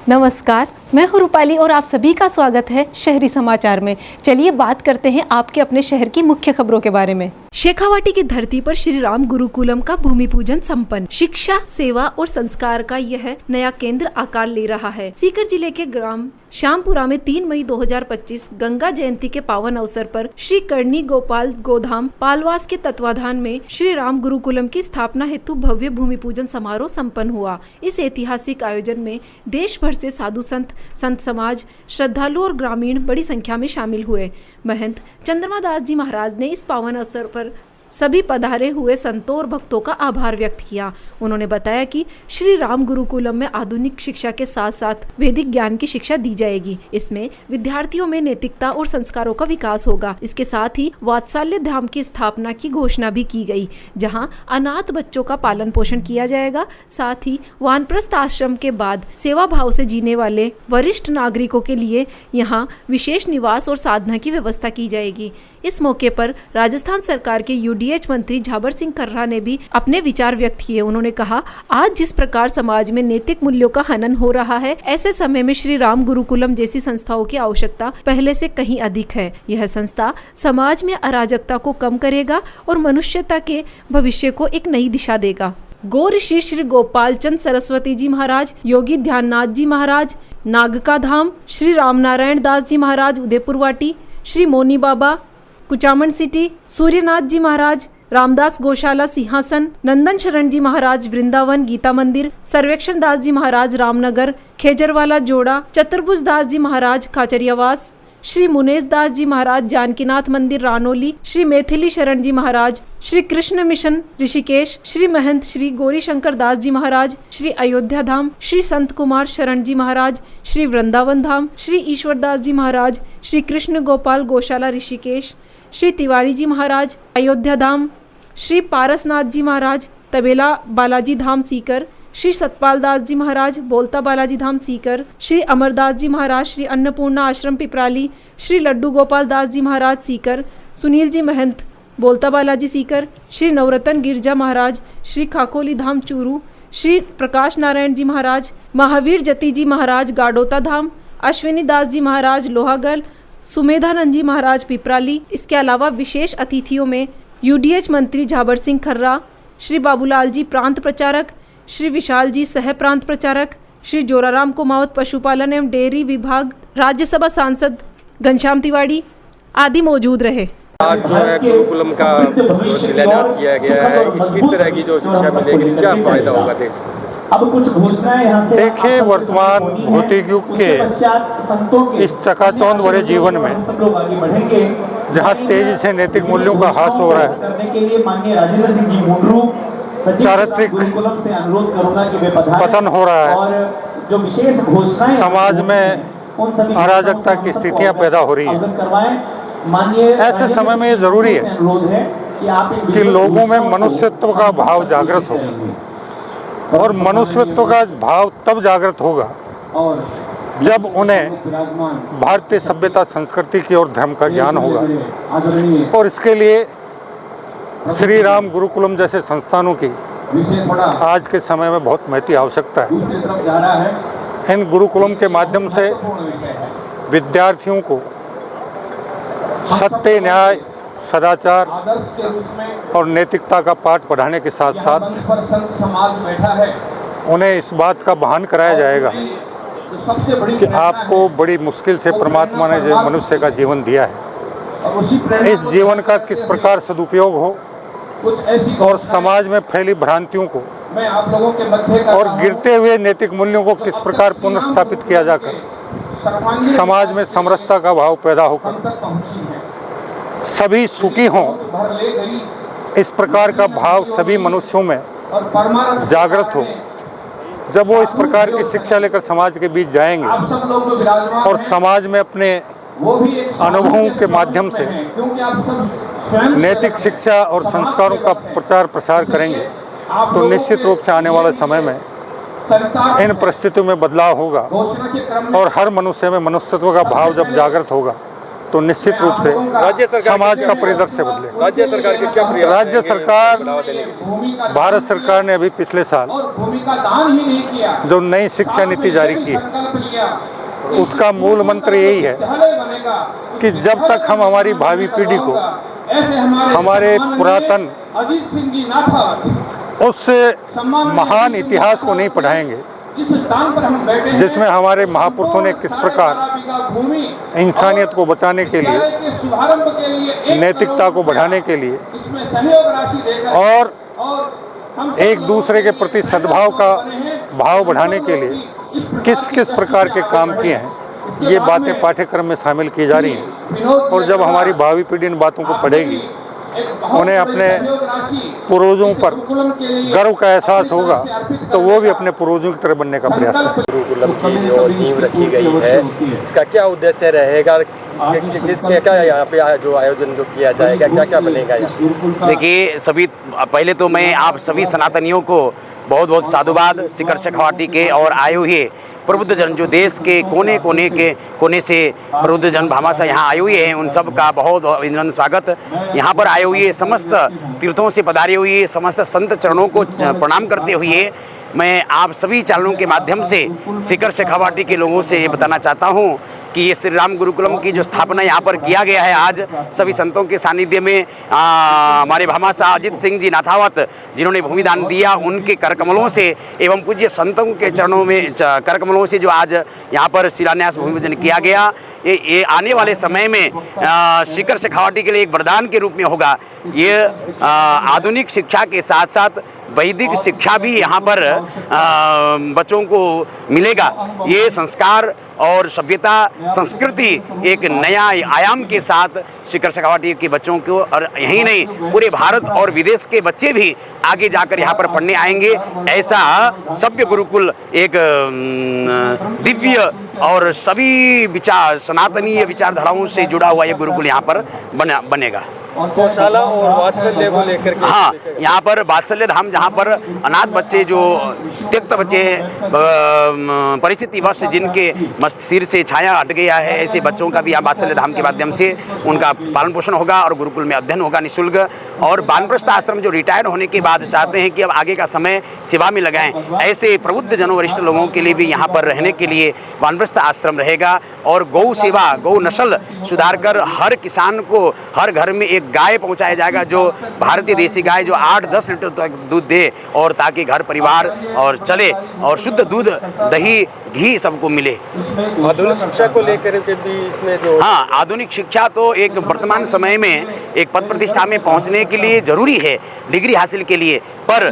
नमस्कार, मैं हूं रूपाली और आप सभी का स्वागत है शहरी समाचार में। चलिए बात करते हैं आपके अपने शहर की मुख्य खबरों के बारे में। शेखावाटी की धरती पर श्री राम गुरुकुलम का भूमि पूजन संपन्न। शिक्षा, सेवा और संस्कार का यह नया केंद्र आकार ले रहा है। सीकर जिले के ग्राम श्यामपुरा में 3 मई 2025 गंगा जयंती के पावन अवसर पर श्री करणी गोपाल गोधाम पालवास के तत्वाधान में श्री राम गुरुकुलम की स्थापना हेतु भव्य भूमि पूजन समारोह संपन्न हुआ। इस ऐतिहासिक आयोजन में देश भर से साधु संत समाज, श्रद्धालु और ग्रामीण बड़ी संख्या में शामिल हुए। महंत चंद्रमा दास जी महाराज ने इस पावन अवसर पर सभी पधारे हुए संतों और भक्तों का आभार व्यक्त किया। उन्होंने बताया कि श्री राम गुरुकुलम में आधुनिक शिक्षा के साथ साथ वैदिक ज्ञान की शिक्षा दी जाएगी। इसमें विद्यार्थियों में नैतिकता और संस्कारों का विकास होगा। इसके साथ ही वात्सल्य धाम की स्थापना की घोषणा भी की गई, जहां अनाथ बच्चों का पालन पोषण किया जाएगा। साथ ही वानप्रस्थ आश्रम के बाद सेवा भाव से जीने वाले वरिष्ठ नागरिकों के लिए यहाँ विशेष निवास और साधना की व्यवस्था की जाएगी। इस मौके पर राजस्थान सरकार के यूडीएच मंत्री झाबर सिंह खर्रा ने भी अपने विचार व्यक्त किए। उन्होंने कहा, आज जिस प्रकार समाज में नैतिक मूल्यों का हनन हो रहा है, ऐसे समय में श्री राम गुरुकुलम जैसी संस्थाओं की आवश्यकता पहले से कहीं अधिक है। यह संस्था समाज में अराजकता को कम करेगा और मनुष्यता के भविष्य को एक नई दिशा देगा। गौ ऋषि श्री गोपाल चंद सरस्वती जी महाराज, योगी ध्याननाथ जी महाराज नागका धाम, श्री रामनारायण दास जी महाराज उदयपुर वाटी, श्री मोनी बाबा कुचामन सिटी, सूर्यनाथ जी महाराज रामदास गौशाला सिंहासन, नंदन शरण जी महाराज वृंदावन गीता मंदिर, सर्वेक्षण दास जी महाराज रामनगर खेजरवाला जोड़ा, चतुर्भुज दास जी महाराज खाचरियावास, श्री मुनेश दास जी महाराज जानकीनाथ मंदिर रानोली, श्री मैथिली शरण जी महाराज श्री कृष्ण मिशन ऋषिकेश, श्री महंत श्री गौरी शंकर दास जी महाराज श्री अयोध्या धाम, श्री संत कुमार शरण जी महाराज श्री वृंदावन धाम, श्री ईश्वर दास जी महाराज श्री कृष्ण गोपाल गौशाला ऋषिकेश, श्री तिवारी जी महाराज अयोध्या धाम, श्री पारसनाथ जी महाराज तबेला बालाजी धाम सीकर, श्री सतपाल दास जी महाराज बोलता बालाजी धाम सीकर, श्री अमरदास जी महाराज श्री अन्नपूर्णा आश्रम पिपराली, श्री लड्डू गोपाल दास जी महाराज सीकर, सुनील जी महंत बोलता बालाजी सीकर, श्री नवरतन गिरजा महाराज श्री खाकोली धाम चूरू, श्री प्रकाश नारायण जी महाराज महावीर जति जी महाराज गाडोता धाम, अश्विनी दास जी महाराज लोहागढ़, सुमेधानंद जी महाराज पिपराली। इसके अलावा विशेष अतिथियों में यूडीएच मंत्री झाबर सिंह खर्रा, श्री बाबूलाल जी प्रांत प्रचारक, श्री विशाल जी सह प्रांत प्रचारक, श्री जोराराम कुमावत पशुपालन एवं डेयरी विभाग, राज्यसभा सांसद घनश्याम तिवारी आदि मौजूद रहे। आज जो है गुरुकुलम का शिलान्यास किया गया है, किस तरह की जो शिक्षा मिलेगी, क्या फायदा होगा देश को? अब कुछ घोषणाएं यहाँ से देखिए, वर्तमान भौतिक युग के इस चकाचौंध भरे जीवन में जहाँ तेजी से नैतिक मूल्यों का ह्रास हो रहा है, चारित्रिक पतन हो रहा है, समाज में अराजकता की स्थितियाँ पैदा हो रही हैं, ऐसे समय में ये जरूरी है कि लोगों में मनुष्यत्व का भाव जागृत हो। और मनुष्यत्व का भाव तब जागृत होगा जब उन्हें भारतीय सभ्यता संस्कृति की और धर्म का ज्ञान होगा। और इसके लिए श्री राम गुरुकुलम जैसे संस्थानों की आज के समय में बहुत महती आवश्यकता है। इन गुरुकुलम के माध्यम से विद्यार्थियों को सत्य, न्याय, सदाचार और नैतिकता का पाठ पढ़ाने के साथ साथ उन्हें इस बात का भान कराया जाएगा कि आपको बड़ी मुश्किल से परमात्मा ने जो मनुष्य का जीवन दिया है, इस जीवन का किस प्रकार सदुपयोग हो और समाज में फैली भ्रांतियों को और गिरते हुए नैतिक मूल्यों को किस प्रकार पुनर्स्थापित किया जाकर समाज में समरसता का भाव पैदा होकर सभी सुखी हों, इस प्रकार का भाव सभी मनुष्यों में जागृत हो। जब वो इस प्रकार की शिक्षा लेकर समाज के बीच जाएंगे और समाज में अपने अनुभवों के माध्यम से नैतिक शिक्षा और संस्कारों का प्रचार प्रसार करेंगे, तो निश्चित रूप से आने वाले समय में इन परिस्थितियों में बदलाव होगा और हर मनुष्य में मनुष्यत्व का भाव जब जागृत होगा तो निश्चित रूप से राज्य सरकार समाज का परिदृश्य बदलेगा। राज्य सरकार के क्या प्रयास राज्य रहेंगे सरकार, बढ़ावा देने के? भारत सरकार ने अभी पिछले साल जो नई शिक्षा नीति जारी की है, उसका मूल मंत्र यही है कि जब तक हम हमारी भावी पीढ़ी को हमारे पुरातन उस महान इतिहास को नहीं पढ़ाएंगे जिसमें हमारे महापुरुषों ने किस प्रकार इंसानियत को बचाने के लिए, नैतिकता को बढ़ाने के लिए और एक दूसरे के प्रति सद्भाव का भाव बढ़ाने के लिए किस किस प्रकार के काम किए हैं, ये बातें पाठ्यक्रम में शामिल की जा रही हैं। और जब हमारी भावी पीढ़ी इन बातों को पढ़ेगी, उन्हें अपने पूर्वजों पर गर्व का एहसास होगा, तो वो भी अपने पूर्वजों की तरह बनने का प्रयास करें। गुरुकुलम की जो नींव रखी गई है, इसका क्या उद्देश्य रहेगा? क्या यहाँ पे जो आयोजन जो किया जाएगा, क्या क्या बनेगा यहाँ? देखिए, पहले तो मैं आप सभी सनातनियों को बहुत बहुत साधुवाद, शिखर शेखावाटी के और आए हुए प्रबुद्ध जन जो देश के कोने से प्रबुद्ध जन भामाशाह यहाँ आए हुए हैं, उन सब का बहुत अभिनंदन स्वागत। यहाँ पर आए हुए समस्त तीर्थों से पधारे हुए समस्त संत चरणों को प्रणाम करते हुए मैं आप सभी चैनलों के माध्यम से शिखर शेखावाटी के लोगों से ये बताना चाहता हूँ कि ये श्री राम गुरुकुलम की जो स्थापना यहाँ पर किया गया है आज सभी संतों के सानिध्य में, हमारे भामाशाह अजित सिंह जी नाथावत जिन्होंने भूमिदान दिया, उनके करकमलों से एवं पूज्य संतों के चरणों में करकमलों से जो आज यहाँ पर शिलान्यास भूमि पूजन किया गया, ये आने वाले समय में शिखर शेखावाटी के लिए एक वरदान के रूप में होगा। ये आधुनिक शिक्षा के साथ साथ वैदिक शिक्षा भी यहाँ पर बच्चों को मिलेगा। ये संस्कार और सभ्यता संस्कृति एक नया आयाम के साथ शिखर शेखावाटी के बच्चों को, और यही नहीं पूरे भारत और विदेश के बच्चे भी आगे जाकर यहाँ पर पढ़ने आएंगे। ऐसा सभ्य गुरुकुल एक दिव्य और सभी विचार सनातनीय विचारधाराओं से जुड़ा हुआ ये गुरुकुल यहाँ पर बनेगा। गौशाला और वात्सल्य को लेकर के, हाँ, यहाँ पर वात्सल्य धाम, जहाँ पर अनाथ बच्चे जो त्यक्त बच्चे हैं, परिस्थिति वश जिनके सिर से छाया हट गया है, ऐसे बच्चों का भी यहाँ वात्सल्य धाम के माध्यम से उनका पालन पोषण होगा और गुरुकुल में अध्ययन होगा निःशुल्क। और वानप्रस्थ आश्रम जो रिटायर्ड होने के बाद चाहते हैं कि अब आगे का समय सेवा में लगाएं, ऐसे प्रबुद्ध जनों वरिष्ठ लोगों के लिए भी यहाँ पर रहने के लिए वानप्रस्थ आश्रम रहेगा। और गौ सेवा, गौ नस्ल सुधार कर हर किसान को हर घर में एक गाय पहुंचाया जाएगा, जो भारतीय देसी गाय जो 8-10 लीटर तक दूध दे, और ताकि घर परिवार और चले और शुद्ध दूध, दही, घी सबको मिले। आधुनिक शिक्षा को लेकर के भी इसमें जो, हाँ, आधुनिक शिक्षा तो एक वर्तमान समय में एक पद प्रतिष्ठा में पहुंचने के लिए जरूरी है, डिग्री हासिल के लिए। पर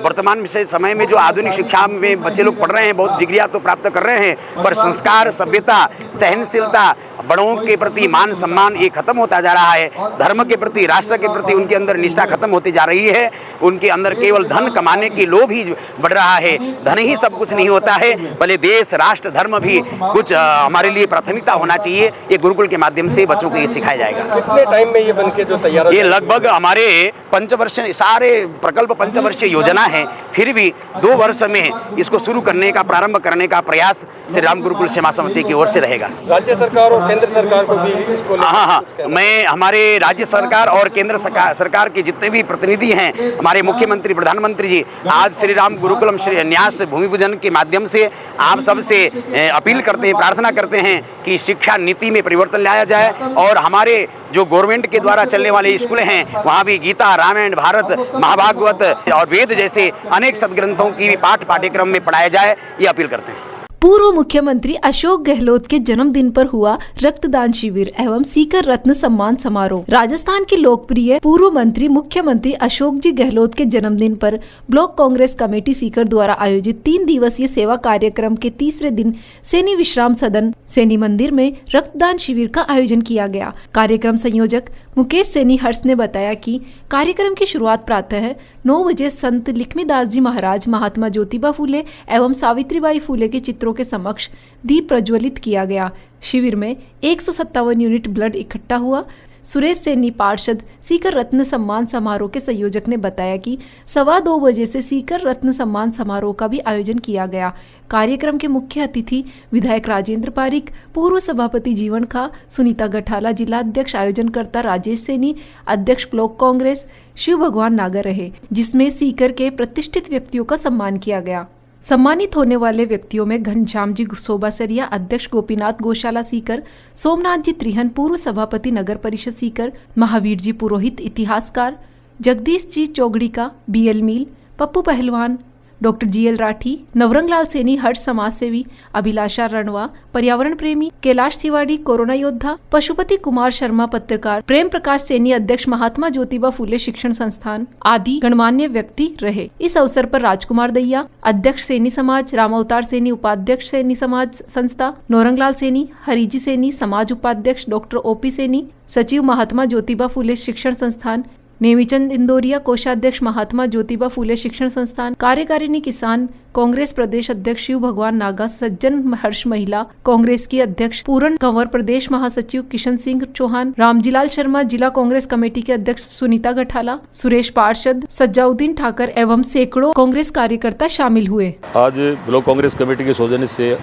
वर्तमान समय में जो आधुनिक शिक्षा में बच्चे लोग पढ़ रहे हैं, बहुत डिग्रियां तो प्राप्त कर रहे हैं, पर संस्कार, सभ्यता, सहनशीलता, बड़ों के प्रति मान सम्मान ये खत्म होता जा रहा है। धर्म के प्रति, राष्ट्र के प्रति उनके अंदर निष्ठा खत्म होती जा रही है। उनके अंदर केवल धन कमाने की लोभ ही बढ़ रहा है। धन ही सब कुछ नहीं होता है, भले देश, राष्ट्र, धर्म भी कुछ हमारे लिए प्राथमिकता होना चाहिए। ये गुरुकुल के माध्यम से बच्चों को ये सिखाया जाएगा। कितने टाइम में ये बनके जो तैयार? ये लगभग हमारे पंचवर्षीय, सारे प्रकल्प पंचवर्षीय योजना है, फिर भी 2 वर्ष में इसको शुरू करने का, प्रारंभ करने का प्रयास श्री राम गुरुकुल सेवा समिति की ओर से रहेगा। राज्य सरकार और केंद्र सरकार को भी इसको, हाँ, मैं हमारे राज्य सरकार और केंद्र सरकार के जितने भी प्रतिनिधि हैं, हमारे मुख्यमंत्री, प्रधानमंत्री जी, आज श्री राम गुरुकुलम शिलान्यास भूमि पूजन के माध्यम से आप सबसे अपील करते हैं, प्रार्थना करते हैं कि शिक्षा नीति में परिवर्तन लाया जाए और हमारे जो गवर्नमेंट के द्वारा चलने वाले स्कूल हैं, वहाँ भी गीता, रामायण, भारत, महाभागवत और वेद जैसे अनेक सदग्रंथों की पाठ्यक्रम में पढ़ाया जाए, ये अपील करते हैं। पूर्व मुख्यमंत्री अशोक गहलोत के जन्मदिन पर हुआ रक्तदान शिविर एवं सीकर रत्न सम्मान समारोह। राजस्थान के लोकप्रिय पूर्व मंत्री मुख्यमंत्री अशोक जी गहलोत के जन्मदिन पर ब्लॉक कांग्रेस कमेटी सीकर द्वारा आयोजित 3 दिवसीय सेवा कार्यक्रम के तीसरे दिन सैनी विश्राम सदन सैनी मंदिर में रक्तदान शिविर का आयोजन किया गया। कार्यक्रम संयोजक मुकेश सैनी हर्ष ने बताया कि कार्यक्रम की शुरुआत प्रातः 9 बजे संत लक्ष्मीदास जी महाराज, महात्मा ज्योतिबा फूले एवं सावित्रीबाई फूले के चित्रों के समक्ष दीप प्रज्वलित किया गया। शिविर में 157 यूनिट ब्लड इकट्ठा हुआ। सुरेश सैनी पार्षद सीकर रत्न सम्मान समारोह के संयोजक ने बताया कि 2:15 बजे से सीकर रत्न सम्मान समारोह का भी आयोजन किया गया। कार्यक्रम के मुख्य अतिथि विधायक राजेंद्र पारिक, पूर्व सभापति जीवन खा, सुनीता गठाला, जिला अध्यक्ष आयोजनकर्ता राजेश सैनी, अध्यक्ष ब्लॉक कांग्रेस शिव भगवान नागर रहे, जिसमें सीकर के प्रतिष्ठित व्यक्तियों का सम्मान किया गया। सम्मानित होने वाले व्यक्तियों में घनश्याम जी सोबासरिया, अध्यक्ष गोपीनाथ गौशाला सीकर, सोमनाथ जी त्रिहन, पूर्व सभापति नगर परिषद सीकर, महावीर जी पुरोहित इतिहासकार, जगदीश जी चौगड़ीका, BL मील, पप्पू पहलवान, डॉक्टर GL राठी, नवरंग लाल सैनी, हर्ष समाज सेवी, अभिलाषा रणवा, पर्यावरण प्रेमी, कैलाश तिवारी, कोरोना योद्धा, पशुपति कुमार शर्मा पत्रकार, प्रेम प्रकाश सैनी अध्यक्ष महात्मा ज्योतिबा फूले शिक्षण संस्थान आदि गणमान्य व्यक्ति रहे। इस अवसर पर राजकुमार दैया, अध्यक्ष सैनी समाज, रामावतार सैनी उपाध्यक्ष सैनी समाज संस्था, नौरंग लाल सैनी, हरिजी सैनी समाज उपाध्यक्ष, डॉक्टर OP सैनी सचिव महात्मा ज्योतिबा फूले शिक्षण संस्थान, नेमीचंद इंदौरिया कोषाध्यक्ष महात्मा ज्योतिबा फूले शिक्षण संस्थान, कार्यकारिणी किसान कांग्रेस प्रदेश अध्यक्ष शिव भगवान नागा, सज्जन हर्ष महिला कांग्रेस की अध्यक्ष पूरन कंवर, प्रदेश महासचिव किशन सिंह चौहान, रामजीलाल शर्मा, जिला कांग्रेस कमेटी के अध्यक्ष सुनीता गठाला, सुरेश पार्षद, सज्जाउद्दीन ठाकर एवं सैकड़ों कांग्रेस कार्यकर्ता शामिल हुए। आज ब्लॉक कांग्रेस कमेटी के सौजन्य से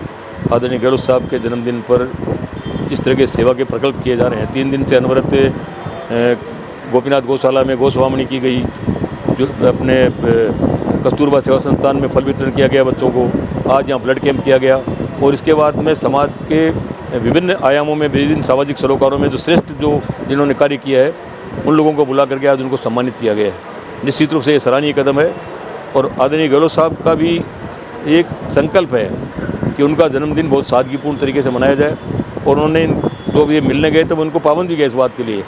आदरणीय गहलोत साहब के जन्मदिन पर जिस तरह के सेवा के प्रकल्प किए जा रहे हैं, 3 दिन से अनवरत गोपीनाथ गौशाला में गोस्वामणी की गई, जो अपने कस्तूरबा सेवा संस्थान में फल वितरण किया गया बच्चों को, आज यहाँ ब्लड कैंप किया गया, और इसके बाद में समाज के विभिन्न आयामों में, विभिन्न सामाजिक सरोकारों में जो श्रेष्ठ जिन्होंने कार्य किया है, उन लोगों को बुला करके आज उनको सम्मानित किया गया है। निश्चित रूप से ये सराहनीय कदम है, और आदरणीय गहलोत साहब का भी एक संकल्प है कि उनका जन्मदिन बहुत सादगीपूर्ण तरीके से मनाया जाए, और उन्होंने जो ये मिलने गए तब उनको पाबंद भी किया इस बात के लिए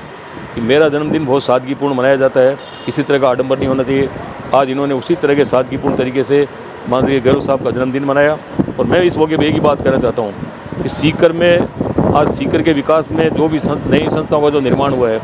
कि मेरा जन्मदिन बहुत सादगीपूर्ण मनाया जाता है, किसी तरह का आडंबर नहीं होना चाहिए। आज इन्होंने उसी तरह के सादगीपूर्ण तरीके से माननीय गहलोत साहब का जन्मदिन मनाया, और मैं इस मौके पर एक ही बात कहना चाहता हूँ कि सीकर में आज सीकर के विकास में जो भी नई संस्थाओं का जो निर्माण हुआ है,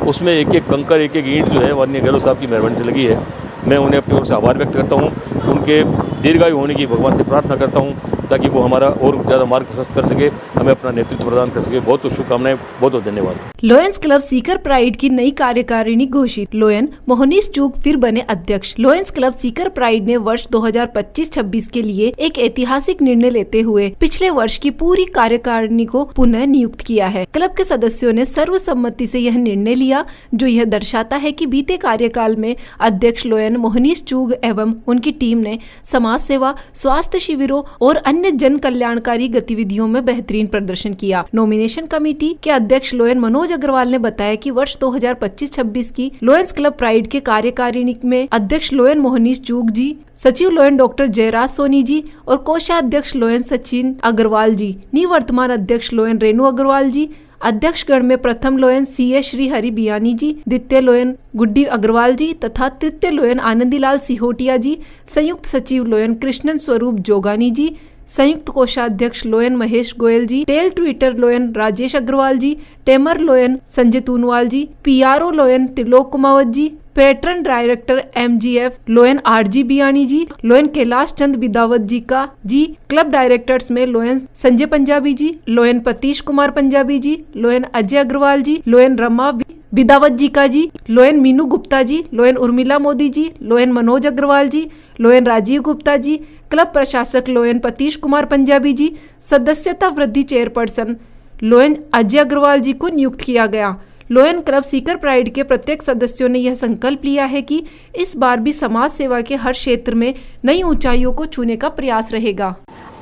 उसमें एक एक कंकर, एक एक ईंट जो है माननीय गहलोत साहब की मेहरबानी से लगी है। मैं उन्हें अपनी ओर से आभार व्यक्त करता हूँ, उनके दीर्घायु होने की भगवान से प्रार्थना करता हूँ ताकि वो हमारा और ज़्यादा मार्ग प्रशस्त कर सके, हमें अपना नेतृत्व प्रदान कर सके। बहुत बहुत शुभकामनाएं, बहुत बहुत धन्यवाद। लोयंस क्लब सीकर प्राइड की नई कार्यकारिणी घोषित, लोयन मोहनीश चूग फिर बने अध्यक्ष। लोयंस क्लब सीकर प्राइड ने वर्ष 2025-26 के लिए एक ऐतिहासिक निर्णय लेते हुए पिछले वर्ष की पूरी कार्यकारिणी को पुनः नियुक्त किया है। क्लब के सदस्यों ने सर्वसम्मति से यह निर्णय लिया, जो यह दर्शाता है कि बीते कार्यकाल में अध्यक्ष लोयन मोहनीश चूग एवं उनकी टीम ने समाज सेवा, स्वास्थ्य शिविरों और अन्य जन कल्याणकारी गतिविधियों में बेहतरीन प्रदर्शन किया। नॉमिनेशन कमेटी के अध्यक्ष लोयन मनोज अग्रवाल ने बताया कि वर्ष 2025-26 की लोयंस क्लब प्राइड के कार्यकारिणी में अध्यक्ष लोयन मोहनीश चूग जी, सचिव लोयन डॉक्टर जयराज सोनी जी और कोषाध्यक्ष लोयन सचिन अग्रवाल जी, निवर्तमान अध्यक्ष लोयन रेणु अग्रवाल जी, अध्यक्ष गण में प्रथम लोयन CA श्री हरि बियानी जी, द्वितीय लोयन गुड्डी अग्रवाल जी तथा तृतीय लोयन आनंदीलाल सिहोटिया जी, संयुक्त सचिव लोयन कृष्णन स्वरूप जोगानी जी, संयुक्त कोषाध्यक्ष Lion Mahesh Goyal ji, tail twister Lion Rajesh Agarwal ji, tamer Lion Sanjay Tunwal ji, PRO Lion Trilok Kumawat ji, patron director MGF Lion RG Biyani ji, Lion Kailash Chand Bidawat ji का जी, क्लब डायरेक्टर्स में लोयन संजय पंजाबी जी, लोयन पतीश कुमार पंजाबी जी, लोयन अजय अग्रवाल जी, लोयन रमा बिदावत जी का जी, लोयन मीनू गुप्ता जी, लोयन उर्मिला मोदी जी, लोयन मनोज अग्रवाल जी, लोयन राजीव गुप्ता जी, क्लब प्रशासक लोयन पतीश कुमार पंजाबी जी, सदस्यता वृद्धि चेयरपर्सन लोयन अजय अग्रवाल जी को नियुक्त किया गया। लोयन क्लब सीकर प्राइड के प्रत्येक सदस्यों ने यह संकल्प लिया है कि इस बार भी समाज सेवा के हर क्षेत्र में नई ऊंचाइयों को छूने का प्रयास रहेगा।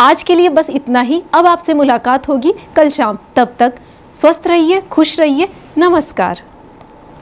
आज के लिए बस इतना ही। अब आपसे मुलाकात होगी कल शाम। तब तक स्वस्थ रहिए, खुश रहिए। नमस्कार।